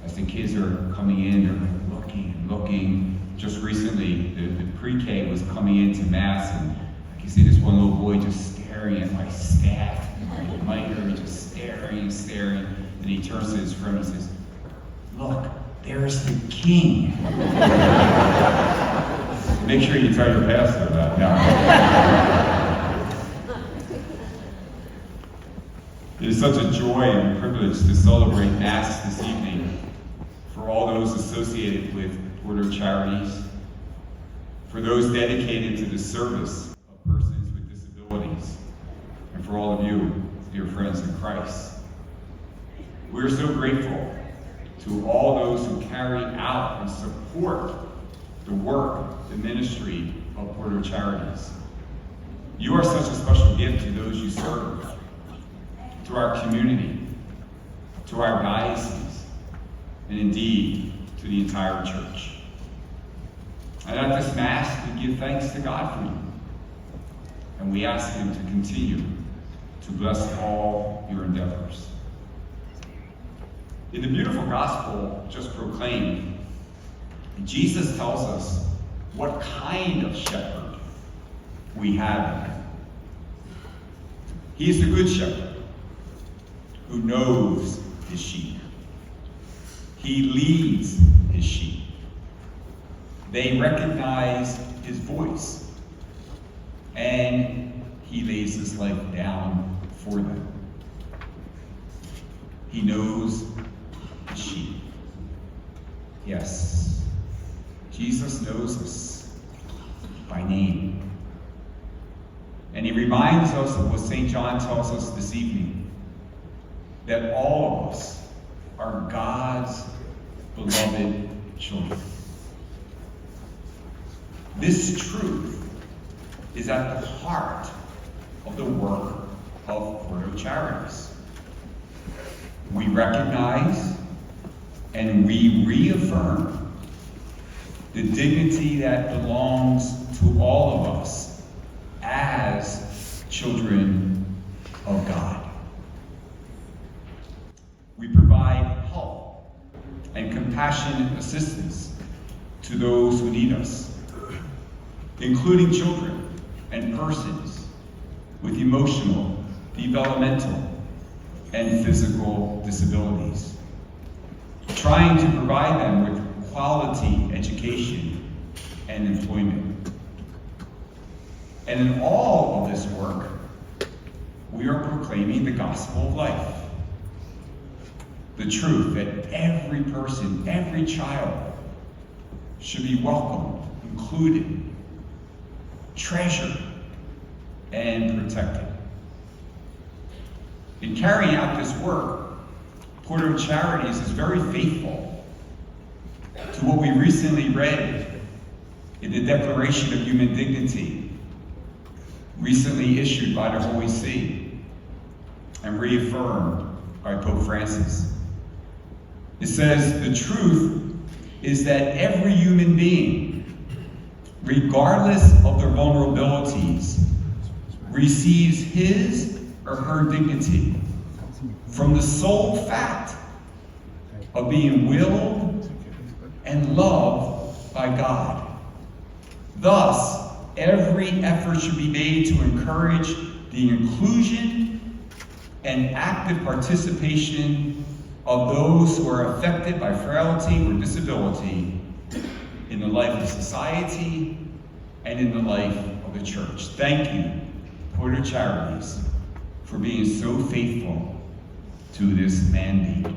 as the kids are coming in, they're looking and looking. Just recently, the pre-K was coming into Mass, and I can see this one little boy just staring at my staff, my mitre, just staring, and he turns to his friend and says, "Look, there's the king." Make sure you tell your pastor that. No. It is such a joy and privilege to celebrate Mass this evening for all those associated with Porto Charities, for those dedicated to the service of persons with disabilities, and for all of you, dear friends in Christ. We are so grateful to all those who carry out and support the work, the ministry of Porto Charities. You are such a special gift to those you serve, to our community, to our diocese, and indeed to the entire church. And at this Mass, we give thanks to God for you, and we ask Him to continue to bless all your endeavors. In the beautiful gospel just proclaimed, Jesus tells us what kind of shepherd we have in Him. He is the good shepherd who knows his sheep. He leads his sheep. They recognize his voice, and he lays his life down for them. He knows his sheep. Yes, Jesus knows us by name. And he reminds us of what St. John tells us this evening, that all of us are God's beloved children. This truth is at the heart of the work of Porto Charities. We recognize and we reaffirm the dignity that belongs to all of us as children of God. We provide help and compassionate assistance to those who need us, including children and persons with emotional, developmental, and physical disabilities, trying to provide them with quality education and employment. And in all of this work, we are proclaiming the gospel of life. The truth that every person, every child, should be welcomed, included, treasured, and protected. In carrying out this work, Porto Charities is very faithful to what we recently read in the Declaration of Human Dignity, recently issued by the Holy See and reaffirmed by Pope Francis. It says, the truth is that every human being, regardless of their vulnerabilities, receives his or her dignity from the sole fact of being willed and loved by God. Thus, every effort should be made to encourage the inclusion and active participation of those who are affected by frailty or disability in the life of society and in the life of the church. Thank you, Porto Charities, for being so faithful to this mandate.